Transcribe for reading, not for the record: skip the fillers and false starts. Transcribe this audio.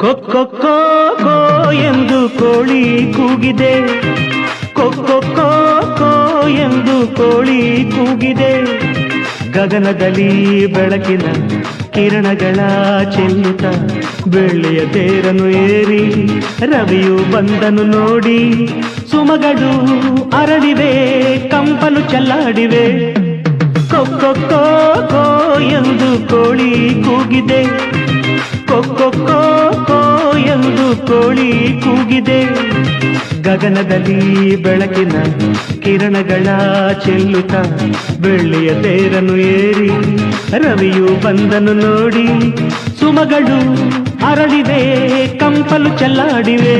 ಕೊಕ್ಕೊ ಎಂದು ಕೋಳಿ ಕೂಗಿದೆ, ಕೊಕ್ಕೊ ಎಂದು ಕೋಳಿ ಕೂಗಿದೆ. ಗಗನದಲ್ಲಿ ಬೆಳಕಿನ ಕಿರಣಗಳ ಚೆಲ್ಲುತ್ತ ಬೆಳ್ಳಿಯ ತೇರನ್ನು ಏರಿ ರವಿಯು ಬಂದನು ನೋಡಿ. ಸುಮಗಳು ಅರಳಿವೆ, ಕಂಪಲು ಚೆಲ್ಲಾಡಿವೆ. ಕೊಕ್ಕೊ ಎಂದು ಕೋಳಿ ಕೂಗಿದೆ, ಕೊಕ್ಕೊ ಎಂದು ಕೋಳಿ ಕೂಗಿದೆ. ಗಗನದಲ್ಲಿ ಬೆಳಕಿನ ಕಿರಣಗಳ ಚೆಲ್ಲುತ್ತ ಬೆಳ್ಳಿಯ ತೇರನ್ನು ಏರಿ ರವಿಯು ಬಂದನು ನೋಡಿ. ಸುಮಗಳು ಅರಳಿವೆ, ಕಂಪಲು ಚೆಲ್ಲಾಡಿವೆ.